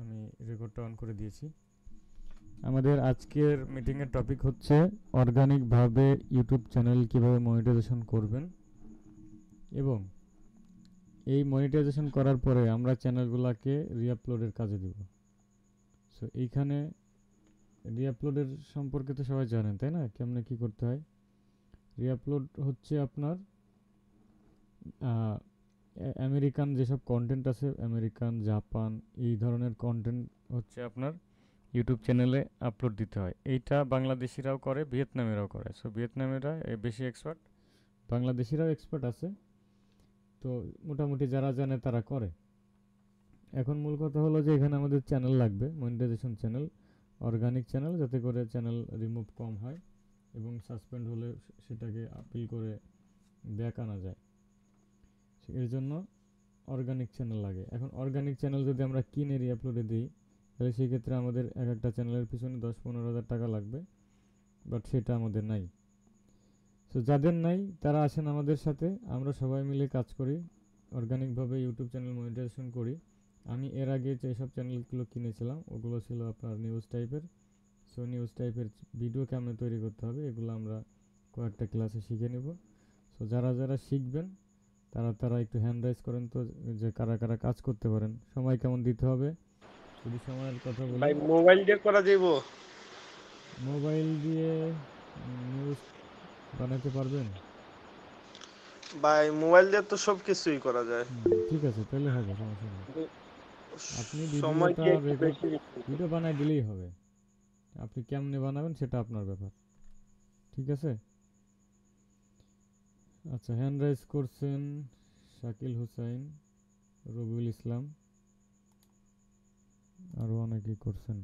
আমি রেকর্ডটা অন করে দিয়েছি। আমাদের আজকের মিটিংয়ের টপিক হচ্ছে অর্গানিকভাবে ইউটিউব চ্যানেল কিভাবে মনিটাইজেশন করবেন, এবং এই মনিটাইজেশন করার পরে আমরা চ্যানেলগুলোকে রিআপলোডের কাজে দিব। সো এইখানে রিআপলোডের সম্পর্কে তো সবাই জানেন, তাই না? কেমনে কি করতে হয়। রিআপলোড হচ্ছে আপনার আমেরিকান যেসব কন্টেন্ট আছে, আমেরিকান, জাপান, এই ধরনের কন্টেন্ট হচ্ছে আপনার ইউটিউব চ্যানেলে আপলোড দিতে হয়। এইটা বাংলাদেশিরাও করে, ভিয়েতনামিরাও করে। সো ভিয়েতনামিরা বেশি এক্সপার্ট, বাংলাদেশিরাও এক্সপার্ট আছে। তো মোটামুটি যারা জানে তারা করে। এখন মূল কথা হলো যে এখানে আমাদের চ্যানেল লাগবে, মনিটাইজেশন চ্যানেল, অর্গানিক চ্যানেল, যাতে করে চ্যানেল রিমুভ কম হয় এবং সাসপেন্ড হলে সেটাকে আপিল করে ব্যাক আনা যায়। এর জন্য অর্গানিক চ্যানেল লাগে। এখন অর্গানিক চ্যানেল যদি আমরা কিনে রিআপলোডে দিই, তাহলে সেক্ষেত্রে আমাদের এক একটা চ্যানেলের পিছনে 10-15 হাজার টাকা লাগবে, বাট সেটা আমাদের নাই। সো যাদের নাই তারা আসেন আমাদের সাথে, আমরা সবাই মিলে কাজ করি, অর্গানিকভাবে ইউটিউব চ্যানেল মনিটাইজেশন করি। আমি এর আগে যেসব চ্যানেলগুলো কিনেছিলাম ওগুলো ছিল আপনার নিউজ টাইপের। সো নিউজ টাইপের ভিডিও কেমন তৈরি করতে হবে এগুলো আমরা কয়েকটা ক্লাসে শিখে নেব। সো যারা যারা শিখবেন তারা তারা একটু হ্যান্ড রাইজ করেন তো, যে কারা কারা কাজ করতে পারেন, সময় কেমন দিতে হবে। যদি সময়ের কথা বলি, ভাই মোবাইল দিয়ে করা যাইবো? মোবাইল দিয়ে নিউজ বানাতে পারবেন? ভাই মোবাইল দিয়ে তো সবকিছুই করা যায়। ঠিক আছে, তাহলে হবে, সমস্যা নেই। কিন্তু আপনি সময় ভিডিওটা কি একটু রেকর্ড, বেশি দিচ্ছে। ভিডিও বানাই দিলেই হবে। আপনি কেমনে বানাবেন সেটা আপনার ব্যাপার, ঠিক আছে? আচ্ছা, হ্যান্ড রাইজ করছেন শাকিল হুসাইন, রবিউল ইসলাম, আরও অনেকেই করছেন।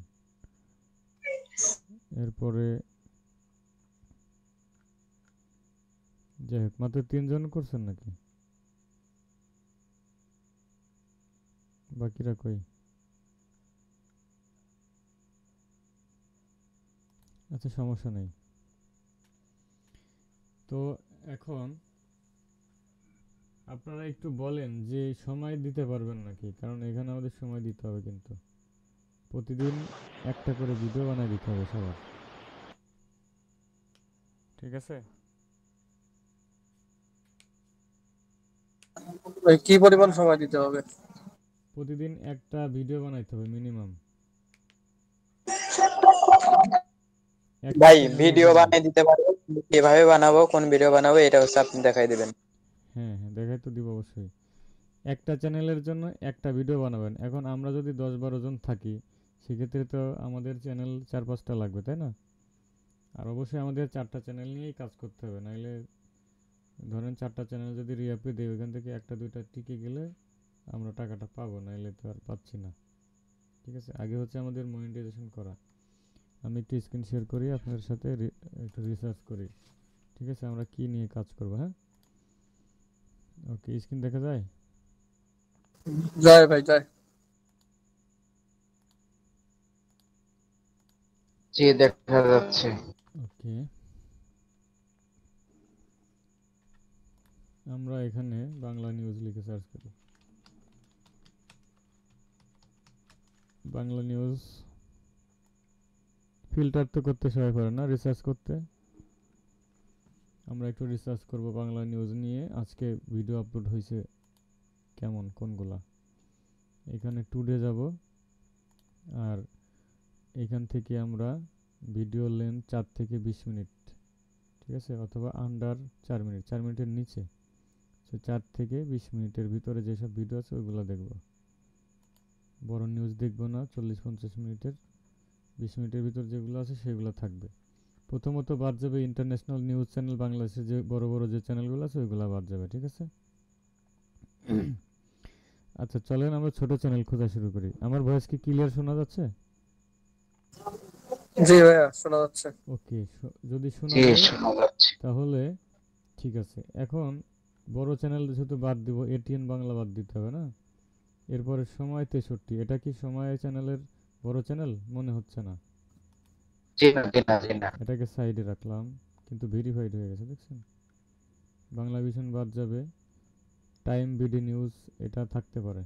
এরপরে যাই হোক, মাত্র 3জন করছেন নাকি? বাকিরা কই? আচ্ছা, সমস্যা নেই। তো এখন আপনারা একটু বলেন যে সময় দিতে পারবেন নাকি, কারণ এখানে আমাদের সময় দিতে হবে, কিন্তু প্রতিদিন একটা করে ভিডিও বানায় দিতে হবে সবার, ঠিক আছে? ভাই কি পরিমাণ সময় দিতে হবে? প্রতিদিন একটা ভিডিও বানাইতে হবে মিনিমাম, একটা ভাই চ্যানেলের ভিডিও জন্য। বানিয়ে দিতে পারবো, কিন্তু কিভাবে বানাবো, কোন ভিডিও বানাবো, এটা হচ্ছে আপনি দেখাই দিবেন। হ্যাঁ হ্যাঁ, দেখাই তো দিব অবশ্যই। একটা চ্যানেলের জন্য একটা ভিডিও বানাবেন। এখন আমরা যদি 10-12 জন থাকি, সেক্ষেত্রে তো আমাদের চ্যানেল 4-5টা লাগবে, তাই না? আর অবশ্যই আমাদের 4টা চ্যানেল নিয়েই কাজ করতে হবে, নাইলে ধরেন 4টা চ্যানেল যদি রিআপে দিই, ওইখান থেকে একটা দুইটা টিকে গেলে আমরা টাকাটা পাবো, নাইলে তো আর পাচ্ছি না, ঠিক আছে? আগে হচ্ছে আমাদের মনিটাইজেশন করা। আমি একটু স্ক্রিন শেয়ার করি আপনাদের সাথে, একটু রিসার্চ করি, ঠিক আছে? আমরা কি নিয়ে কাজ করবো, হ্যাঁ? ওকে, স্ক্রিন দেখা যায়? যায় ভাই যায়। জি, দেখা যাচ্ছে। ওকে, আমরা এখানে বাংলা নিউজ লিখে সার্চ করি। বাংলা নিউজ ফিল্টার তো করতে সবাই পারে না, রিসার্চ করতে। আমরা একটু রিসার্চ করব বাংলা নিউজ নিয়ে, আজকে ভিডিও আপলোড হয়েছে কেমন, কোনগুলা। এখানে টুডে যাব, আর এখান থেকে আমরা ভিডিও লেন্থ 4 থেকে 20 মিনিট, ঠিক আছে? অথবা আন্ডার 4 মিনিট, 4 মিনিটের নিচে। সো 4 থেকে 20 মিনিটের ভিতরে যেসব ভিডিও আছে ওইগুলো দেখব। বড় নিউজ দেখব না, 40-50 মিনিটের, 20 মিনিটের ভিতর যেগুলো আছে সেগুলো থাকবে। প্রথমত বাদ যাবে ইন্টারন্যাশনাল নিউজ চ্যানেল, বাংলাদেশের যে বড় বড় যে চ্যানেলগুলো আছে ওইগুলো বাদ যাবে, ঠিক আছে? আচ্ছা, চলেন আমরা ছোট চ্যানেল খোঁজা শুরু করি। আমার ভয়েস কি ক্লিয়ার শোনা যাচ্ছে? জি ভাইয়া শোনা যাচ্ছে। ওকে, যদি শোনা জি, যায় শোনা যাচ্ছে। তাহলে ঠিক আছে। এখন বড় চ্যানেল যেহেতু বাদ দিব, এটিএন বাংলা বাদ দিতে হবে না? এরপরে সময় 63, এটা কি সময় চ্যানেলের বড় চ্যানেল? মনে হচ্ছে না। জি না, জি না, জি না। এটাকে সাইডে রাখলাম, কিন্তু ভেরিফাইড হয়ে গেছে, দেখছেন? বাংলা ভিশন বাদ যাবে, টাইম বিডি নিউজ এটা থাকতে পারে।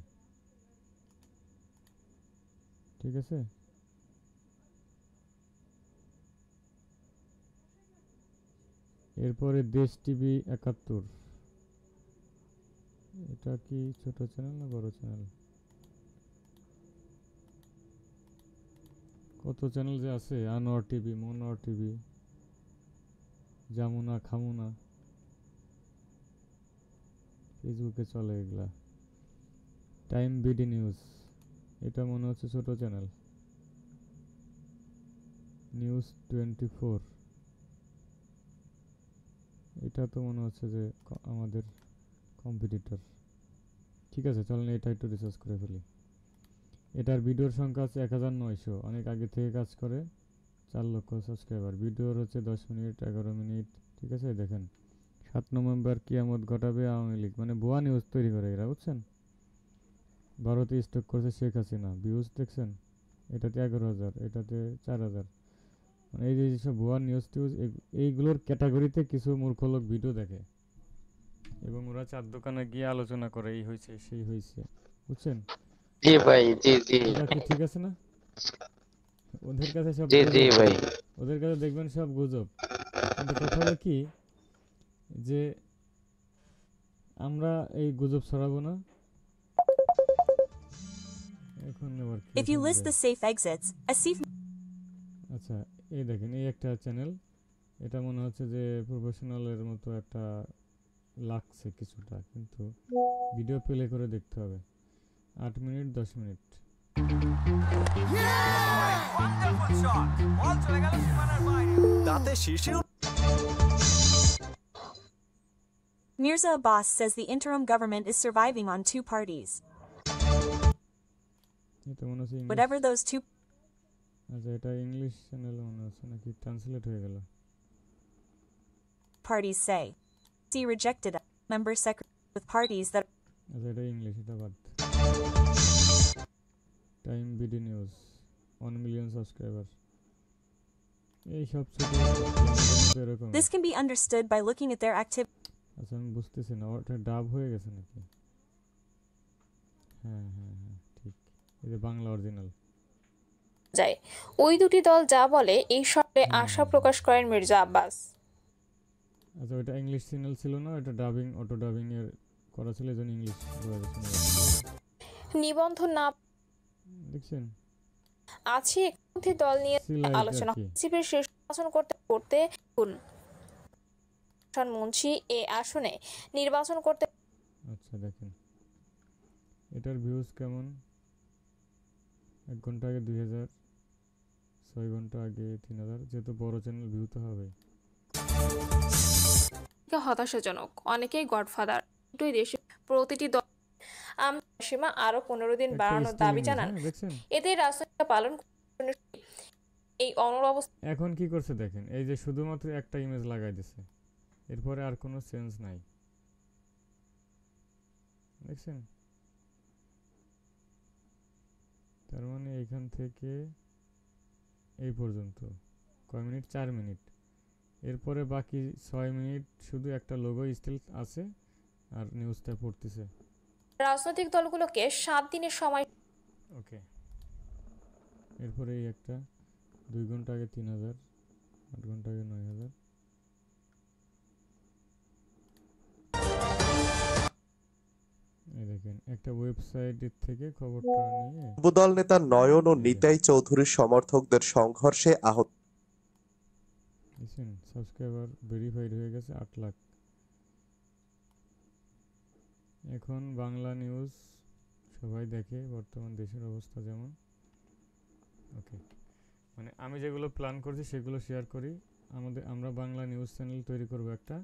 ঠিক আছে। এরপরে দেশ টিভি 71, এটা কি ছোট চ্যানেল না বড় চ্যানেল? কত চ্যানেল যে আছে, আনোয়ার টিভি, মনোয়ার টিভি, জামুনা খামুনা, ফেসবুকে চলে এগুলা। টাইম বিডি নিউজ, এটা মনে হচ্ছে ছোট চ্যানেল। নিউজ 24, এটা তো মনে হচ্ছে যে আমাদের কম্পিটিটর। ঠিক আছে, চলেন এটা একটু রিসার্চ করে ফেলি। এটার ভিডিওর সংখ্যা আছে 1900, অনেক আগে থেকে কাজ করে, 4 লক্ষ সাবস্ক্রাইবার। ভিডিওর হচ্ছে 10 মিনিট 11 মিনিট। ঠিক আছে, দেখেন 7 নভেম্বর কিয়ামত ঘটাবে আওয়ামী লীগ, মানে ভুয়া নিউজ তৈরি করে এরা, বুঝছেন। ভারতে স্টক করছে শেখ হাসিনা, ভিউজ দেখছেন, এটাতে 11,000, এটাতে 4,000। মানে এই যে যেসব ভুয়া নিউজ টিউজ, এইগুলোর ক্যাটাগরিতে কিছু মূর্খ লোক ভিডিও দেখে এবং ওরা চার দোকানে গিয়ে আলোচনা করে এই হয়েছে সেই হয়েছে, বুঝছেন। জি ভাই, জি জি এটা কি ঠিক আছে না? ওদের কাছে সব জি জি গুজব, ভাই। ওদের কাছে দেখবেন সব গুজব। কিন্তু কথা হলো কি, যে আমরা এই গুজব ছড়াবো না। এখন আবার কি If you list শুনবে? the safe exits, a safe আচ্ছা, এই দেখেন এই একটা চ্যানেল, এটা মনে হচ্ছে যে প্রফেশনালের মতো একটা লাগছে কিছুটা, কিন্তু ভিডিও প্লে করে দেখতে হবে। 8 মিনিট 10 মিনিট। দাঁতে শিশির Mirza Abbas says the interim government is surviving on two parties. এটা মনে হচ্ছে ইংলিশ। Whatever those two আচ্ছা, এটা ইংলিশ চ্যানেল মনে হচ্ছে, নাকি ট্রান্সলেট হয়ে গেল? parties say. See rejected a member secretary with parties that আচ্ছা, এটা ইংলিশ, এটা বাদ। Time BD news 1 million subscriber. এই সব ছোট এরকম। this can be understood by looking at their activity. আচ্ছা, আমি বুঝতেছি না, ওটা ডাব হয়ে গেছে নাকি? হ্যাঁ হ্যাঁ হ্যাঁ, ঠিক। এই যে বাংলা অরিজিনাল। যায়। ওই দুটি দল যা বলে এই সবে আশা প্রকাশ করেন মির্জা আব্বাস। আচ্ছা, ওটা ইংলিশ চ্যানেল ছিল না, এটা ডাবিং, অটো ডাবিং এর করা ছিল, এজন্য ইংলিশ নিবন্ধন না দেখছেন। আছে একটি দল নিয়ে আলোচনা সিপির শেষ নির্বাচন করতে করতে মুন্সি এ আসনে নির্বাচন করতে। আচ্ছা, দেখেন এটার ভিউজ কেমন। 1 ঘন্টা আগে 2000, 6 ঘন্টা আগে 3000। যেহেতু বড় চ্যানেল, ভিউ তো হবে। হতাশাজনক, অনেকেই গডফাদার দুই দেশে প্রতিটি দল সীমা আরো 15 দিন বাড়ানোর দাবি জানান। এতে রাজনৈতিক পালন এই অনবস্থা। এখন কি করছে দেখেন, এই যে শুধুমাত্র একটা ইমেজ লাগাই দিছে, এরপরে আর কোনো সেন্স নাই, দেখছেন। তার মানে এখান থেকে এই পর্যন্ত কয় মিনিট? 4 মিনিট। এরপরে বাকি 6 মিনিট শুধু একটা লোগো স্টিল আছে আর নিউজটা পড়তেছে। রাজনৈতিক দলগুলোকে 7 দিনের সময়। ওকে, এরপরে এই একটা 2 ঘন্টা আগে 3000, 8 ঘন্টা আগে 9000। এই দেখেন একটা ওয়েবসাইটের থেকে খবরটা নিয়ে। যুবদল নেতা নয়ন ও নিতাই চৌধুরীর সমর্থকদের সংঘর্ষে আহত। দেখছেন, সাবস্ক্রাইবার ভেরিফাইড হয়ে গেছে 8 লাখ। এখন বাংলা নিউজ সবাই দেখে, বর্তমান দেশের অবস্থা যেমন। ওকে, মানে আমি যেগুলো প্ল্যান করছি সেগুলো শেয়ার করি। আমরা বাংলা নিউজ চ্যানেল তৈরি করব একটা,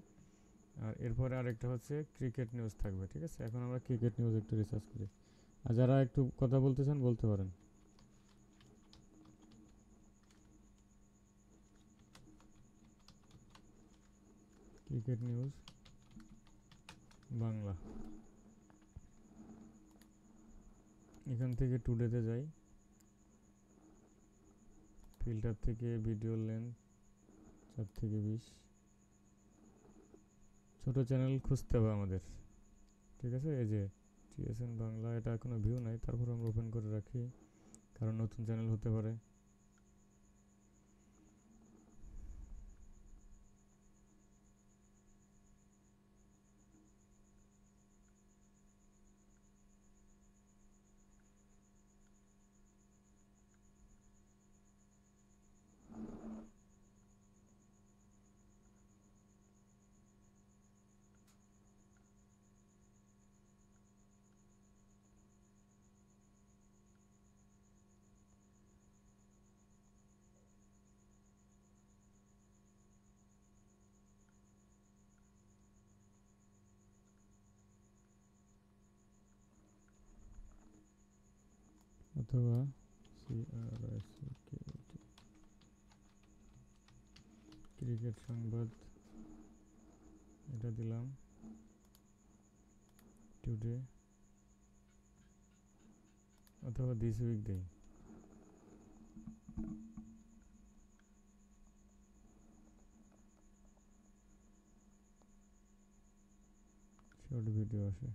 আর এরপরে আরেকটা হচ্ছে ক্রিকেট নিউজ থাকবে। ঠিক আছে, এখন আমরা ক্রিকেট নিউজ একটু রিসার্চ করি। আর যারা একটু কথা বলতে চান বলতে পারেন। ক্রিকেট নিউজ বাংলা, এখান থেকে টুডেতে যাই, ফিল্টার থেকে ভিডিও লেন্থ 4 থেকে 20। ছোট চ্যানেল খুঁজতে হবে আমাদের। ঠিক আছে, এই যে টিএসএন বাংলা, এটা এখনো ভিউ নাই, তারপর আমরা ওপেন করে রাখি। কারো নতুন চ্যানেল হতে পারে। অথবা ক্রিকেট সংবাদ এটা দিলাম টুডে, অথবা দিস উইক দেই। শর্ট ভিডিও আসে।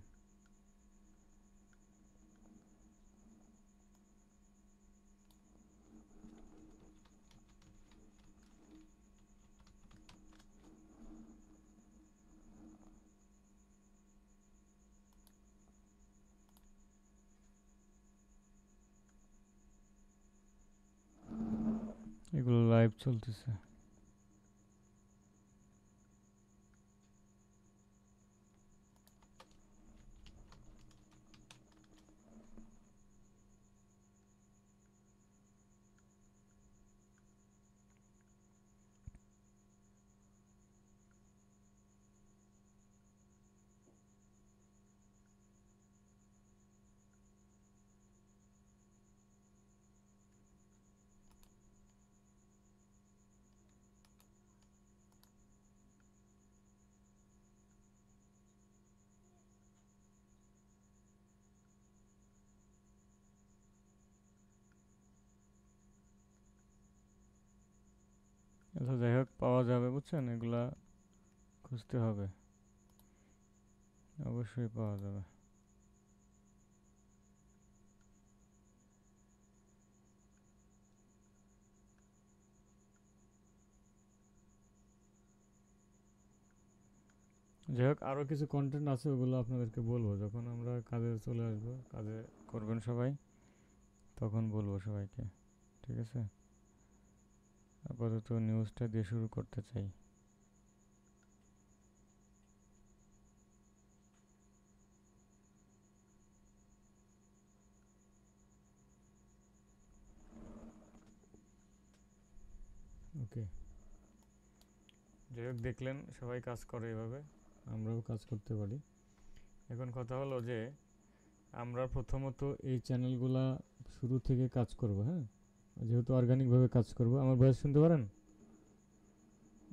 এগুলো লাইভ চলতেছে। আচ্ছা যাই হোক, পাওয়া যাবে বুঝছেন, এগুলা খুঁজতে হবে, অবশ্যই পাওয়া যাবে। যাই হোক, আরও কিছু কন্টেন্ট আছে, ওগুলো আপনাদেরকে বলবো যখন আমরা কাজে চলে আসবো, কাজে করবেন সবাই, তখন বলবো সবাইকে, ঠিক আছে? আপাতত নিউজটা দিয়ে শুরু করতে চাই। ওকে, যাই হোক, দেখলেন সবাই কাজ করে এভাবে, আমরাও কাজ করতে পারি। এখন কথা হলো যে আমরা প্রথমত এই চ্যানেলগুলা শুরু থেকে কাজ করব, হ্যাঁ, যেহেতু অর্গানিকভাবে কাজ করব। আমার ভয়েস শুনতে পারেন?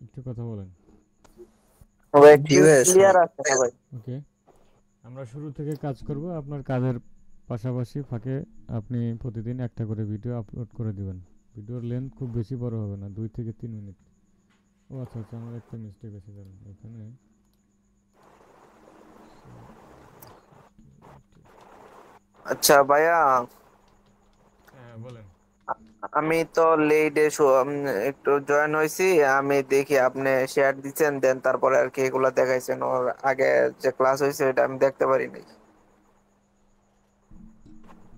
একটু কথা বলেন। ওকে, আমরা শুরু থেকে কাজ করব। আপনার কাজের পাশাপাশি ফাঁকে আপনি প্রতিদিন একটা করে ভিডিও আপলোড করে দিবেন। ভিডিওর লেন্থ খুব বেশি বড় হবে না, 2 থেকে 3 মিনিট। ও আচ্ছা আচ্ছা, আমার একটা মিস্টেক আছে, জানেন এখানে। আচ্ছা ভাইয়া, হ্যাঁ বলেন। আমি তো লেট একটু জয়েন হয়েছি। আমি দেখি আপনি শেয়ার দিচ্ছেন, দেন তারপরে আর কি এগুলা দেখাইছেন। ওর আগে যে ক্লাস হয়েছে এটা আমি দেখতে পারি নাই।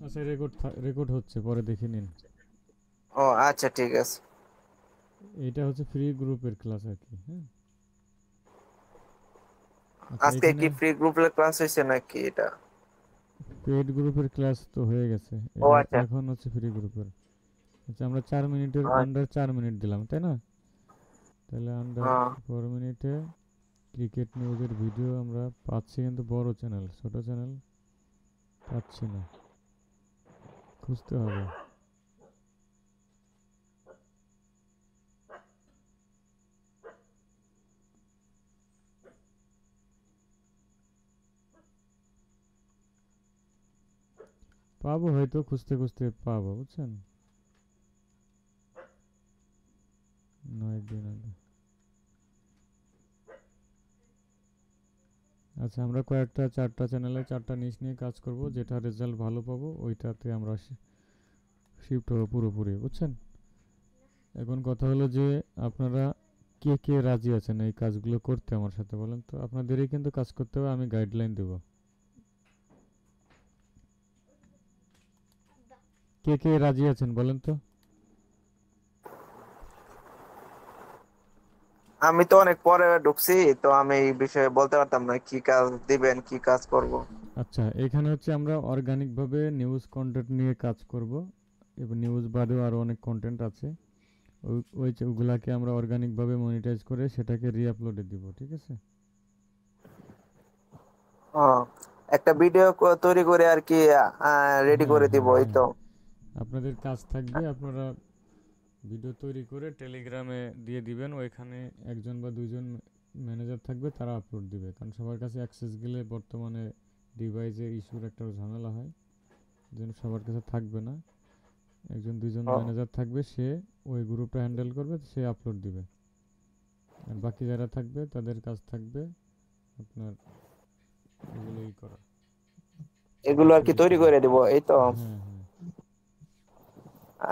আচ্ছা, রেকর্ড হচ্ছে, পরে দেখে নিন। ও আচ্ছা, ঠিক আছে। এইটা হচ্ছে ফ্রি গ্রুপের ক্লাস আর কি, হ্যাঁ। আচ্ছা, আজকে এখানে কি ফ্রি গ্রুপের ক্লাস হয়েছে নাকি এটা? পেড গ্রুপের ক্লাস তো হয়ে গেছে, ও আচ্ছা। এখন হচ্ছে ফ্রি গ্রুপের। আচ্ছা, আমরা 4 মিনিটের আন্ডার 4 মিনিট দিলাম, তাই না? তাহলে আন্ডার 4 মিনিটে ক্রিকেট নিউজের ভিডিও আমরা পাচ্ছি, কিন্তু বড় চ্যানেল, ছোট চ্যানেল পাচ্ছি না, খুঁজতে হবে। পাবো হয়তো, খুঁজতে খুঁজতে পাবো, বুঝছেন, 9 দিন আগে। আচ্ছা, আমরা কয়েকটা 4টা চ্যানেলে 4টা নিশ নিয়ে কাজ করব, যেটা রেজাল্ট ভালো পাবো ওইটাতে আমরা শিফট হবে পুরোপুরি, বুঝছেন? এখন কথা হলো যে আপনারা কে কে রাজি আছেন এই কাজগুলো করতে আমার সাথে, বলেন তো? আপনাদেরই কিন্তু কাজ করতে হবে, আমি গাইডলাইন দেব। কে কে রাজি আছেন বলেন তো? আমি তো অনেক পরে ঢুকছি, তো আমি এই বিষয়ে বলতে পারতাম না কি কাজ দিবেন, কি কাজ করব। আচ্ছা, এখানে হচ্ছে আমরা অর্গানিক ভাবে নিউজ কন্টেন্ট নিয়ে কাজ করব, এবং নিউজ বাদেও আরো অনেক কন্টেন্ট আছে। ওইগুলাকে আমরা অর্গানিক ভাবে মনিটাইজ করে সেটাকে রিআপলোডে দিব, ঠিক আছে? একটা ভিডিও তৈরি করে আর কি রেডি হ্যাঁ করে দিব, হ্যাঁ এই হ্যাঁ, তো। আপনাদের কাজ থাকবে, আপনারা ভিডিও তৈরি করে টেলিগ্রামে দিয়ে দিবেন। ওইখানে একজন বা দুইজন ম্যানেজার থাকবে, তারা আপলোড দিবে, কারণ সবার কাছে অ্যাক্সেস গেলে বর্তমানে ডিভাইসের ইস্যুর একটা ঝামেলা হয়, যেন সবার কাছে থাকবে না। একজন দুইজন ম্যানেজার থাকবে, সে ওই গ্রুপটা হ্যান্ডেল করবে, সে আপলোড দিবে। আর বাকি যারা থাকবে তাদের কাজ থাকবে আপনার এগুলোই করা, এগুলো আর কি তৈরি করে দিব, এই তো। হ্যাঁ হ্যাঁ।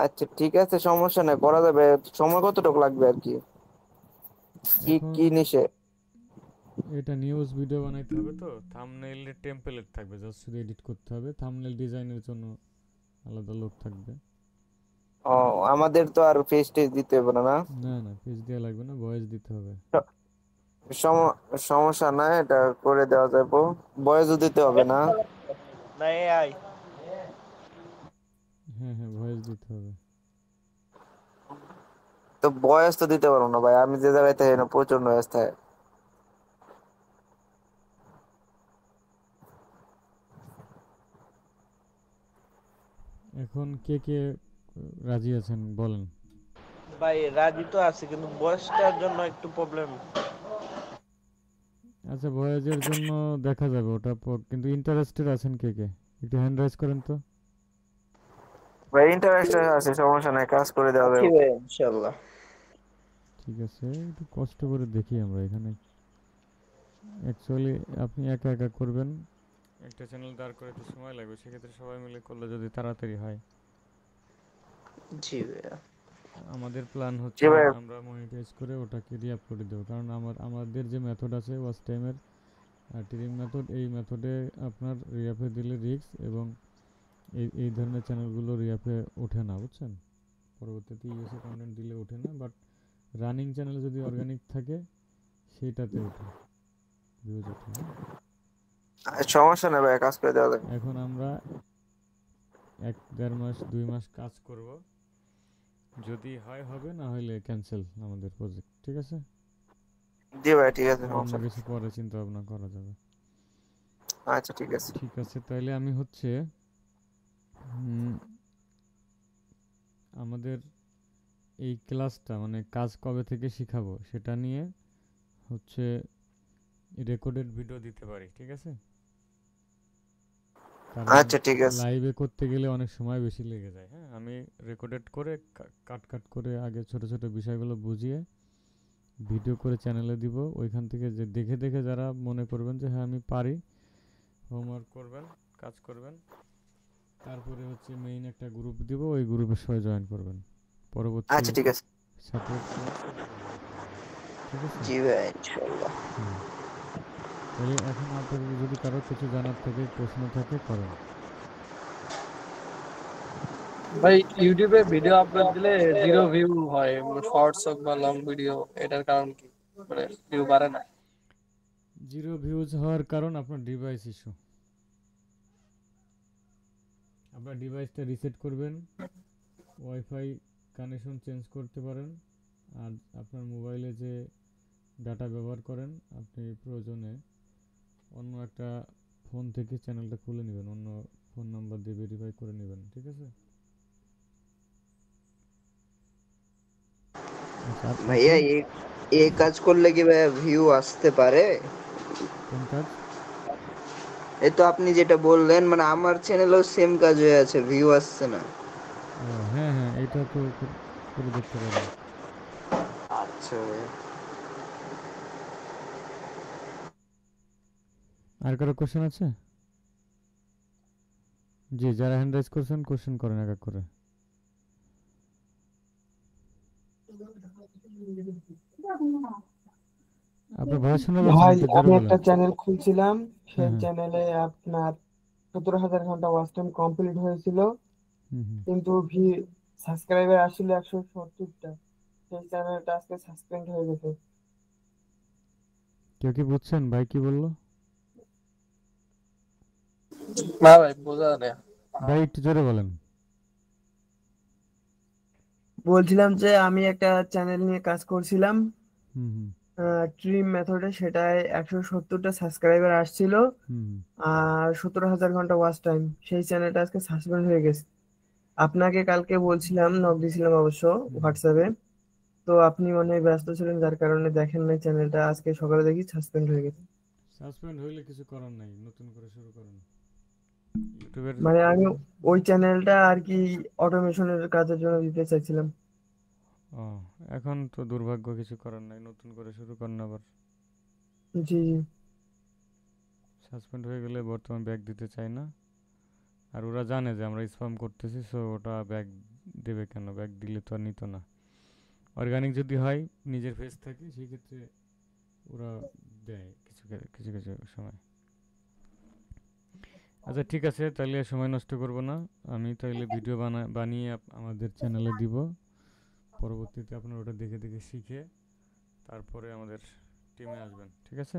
আচ্ছা ঠিক আছে, সমস্যা নাই, করা যাবে। সময় কতটুকু লাগবে আর কি, কি এখন কি নিশে? এটা নিউজ ভিডিও বানাইতে হবে, তো থাম্বনেইলের টেমপ্লেট থাকবে, জাস্ট শুধু এডিট করতে হবে। থাম্বনেইল ডিজাইনের জন্য আলাদা লোক থাকবে। ও, আমাদের তো আর ফেস টেস দিতে হবে না, না? না না, পেজ দেওয়া লাগবে না, ভয়েস দিতে হবে। সমস্যা নাই, এটা করে দেওয়া যাবে। বয়সও দিতে হবে না? না এআই। হ্যাঁ হ্যাঁ, ভয়েস দিতে হবে। তো বয়স তো দিতে পারবো না ভাই, আমি যে জায়গায় থাকি না প্রচন্ড বয়স থাকে। এখন কে কে রাজি আছেন বলেন? ভাই রাজি তো আছে, কিন্তু বয়সটার জন্য একটু প্রবলেম। আচ্ছা, ভয়েসের জন্য দেখা যাবে ওটা, কিন্তু ইন্টারেস্টেড আছেন কে কে? একটু হ্যান্ড রাইজ করেন তো। ভাই ইন্টারেস্ট আছে, সমস্যা নাই, কাজ করে দেওয়া যাবে। ভাই ইনশাআল্লাহ। ঠিক আছে, একটু কষ্ট করে দেখি আমরা এখানে। অ্যাকচুয়ালি আপনি একা একা করবেন, একটা চ্যানেল দাঁড় করে তো সময় লাগবে, সেক্ষেত্রে সবাই মিলে করলে যদি তাড়াতাড়ি হয়। জি ভাইয়া। আমাদের প্ল্যান জি হচ্ছে ভাই। আমরা মনিটাইজ করে ওটাকে রিআপলোড দেবো, কারণ আমাদের যে মেথড আছে ওয়াচ টাইমের টিরিং মেথড, এই মেথডে আপনার রিআপে দিলে রিস্ক, এবং এই ধরনের চ্যানেলগুলো রিআপে ওঠে না, বুঝছেন? পরবর্তীতে ইউএসএ কন্টেন্ট দিলে ওঠে না, বাট রানিং চ্যানেল যদি অর্গানিক থাকে সেইটাতে ওঠে, ভিউজ ওঠে। সমস্যা নেই ভাই, কাজ করে দেওয়া যাবে। এখন আমরা 1-1.5 মাস 2 মাস কাজ করব, যদি হয় হবে, না হলে ক্যান্সেল আমাদের প্রজেক্ট, ঠিক আছে? জি ভাই ঠিক আছে, অন্য সমস্যা নেই। কিছু পরে চিন্তা ভাবনা করা যাবে। আচ্ছা ঠিক আছে। ঠিক আছে, তাইলে আমি হচ্ছে আমাদের এই ক্লাসটা মানে কাজ কবে থেকে শিখাবো সেটা নিয়ে হচ্ছে রেকর্ডেড ভিডিও দিতে পারি, ঠিক আছে? কারণ আচ্ছা ঠিক আছে। লাইভে করতে গেলে অনেক সময় বেশি লেগে যায়। হ্যাঁ, আমি রেকর্ডেড করে কাট করে আগে ছোট ছোট বিষয়গুলো বুঝিয়ে ভিডিও করে চ্যানেলে দিব। ওইখান থেকে যে দেখে দেখে যারা মনে করবেন যে হ্যাঁ আমি পারি, হোমওয়ার্ক করবেন, কাজ করবেন, তারপরে হচ্ছে মেইন একটা গ্রুপ দিব, ওই গ্রুপে সবাই জয়েন করবেন। পরবর্তী আচ্ছা ঠিক আছে। সাপোর্ট ক্লাস, ঠিক আছে? জি ভাই ইনশাআল্লাহ। তাহলে এখন আপনাদের যদি কারো কিছু জানার থেকে প্রশ্ন থাকে করেন। ভাই ইউটিউবে ভিডিও আপলোড দিলে 0 ভিউ হয়, শর্টস হোক বা লং ভিডিও, এটার কারণ কি? মানে ভিউ বাড়ে না? 0 ভিউজ হওয়ার কারণ আপনার ডিভাইস ইস্যু। আপনার ডিভাইসটা রিসেট করবেন, ওয়াইফাই কানেকশন চেঞ্জ করতে পারেন, আর আপনার মোবাইলে যে ডাটা ব্যবহার করেন আপনি প্রয়োজনে অন্য একটা ফোন থেকে চ্যানেলটা খুলে নেবেন, অন্য ফোন নাম্বার দিয়ে ভেরিফাই করে নেবেন, ঠিক আছে? আচ্ছা, ভাইয়া এই কাজ করলে কি ভাইয়া ভিউ আসতে পারে? কোন কাজ? এই তো আপনি যেটা বললেন, মানে আমার চ্যানেলেও সেম কাজ হয়ে আছে, ভিউ আসছে না। হ্যাঁ হ্যাঁ, এটা তো করে দেখতে পারেন। আচ্ছা ভাইয়া। আর কারো কোশ্চেন আছে? জি, যারা হ্যান্ড রাইজ করছেন কোশ্চেন করেন এক এক করে। আপনার ভয়েস শোনা যাচ্ছে না, ভাই একটু জোরে আমি বলেন। একটা চ্যানেল খুলছিলাম, সেই হ্যাঁ হ্যাঁ। চ্যানেলে আপনার 17,000 ঘন্টা ওয়াচ টাইম কমপ্লিট হয়েছিল, হুম হুম। কিন্তু সাবস্ক্রাইবার আসছিল 170টা। সেই চ্যানেলটা আজকে সাসপেন্ড হয়ে গেছে। কেউ কি বুঝছেন ভাই কি বললো? না ভাই বোঝা নেই। ভাই একটু জোরে বলেন। বলছিলাম যে আমি একটা চ্যানেল নিয়ে কাজ করছিলাম হুম হুম ট্রিম মেথডে, সেটায় 170টা সাবস্ক্রাইবার আসছিল হুম। আর 17,000 ঘন্টা ওয়াচ টাইম। সেই চ্যানেলটা আজকে সাসপেন্ড হয়ে গেছে। আপনাকে কালকে বলছিলাম, নক দিয়েছিলাম অবশ্য হোয়াটসঅ্যাপে, তো আপনি মনে হয় ব্যস্ত ছিলেন, যার কারণে দেখেন নাই চ্যানেলটা। আজকে সকালে দেখি সাসপেন্ড হয়ে গেছে। সাসপেন্ড হইলে কিছু করার নাই, নতুন করে শুরু করেন ইউটিউবের। মানে আমি ওই চ্যানেলটা আর কি অটোমেশনের কাজের জন্য দিতে চাইছিলাম। ও, এখন তো দুর্ভাগ্য, কিছু করার নাই, নতুন করে শুরু করেন আবার। জি জি। সাসপেন্ড হয়ে গেলে বর্তমান ব্যাক দিতে চাই না, আর ওরা জানে যে আমরা স্প্যাম করতেছি, সো ওটা ব্যাক দেবে কেন? ব্যাক দিলে তো আর নিত না। অর্গানিক যদি হয়, নিজের ফেস থাকে, সেক্ষেত্রে ওরা দেয় কিছু কিছু কিছু সময়। আচ্ছা ঠিক আছে, তাহলে সময় নষ্ট করব না। আমি তাহলে ভিডিও বানিয়ে আমাদের চ্যানেলে দিব। পরবর্তীতে আপনারা ওটা দেখে দেখে শিখে তারপরে আমাদের টিমে আসবেন, ঠিক আছে?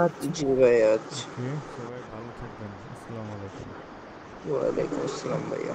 আচ্ছা। জি ভাই, আচ্ছা। ওকে, সবাই ভালো থাকবেন। আসসালামু আলাইকুম। ওয়ালাইকুম আসসালাম ভাইয়া।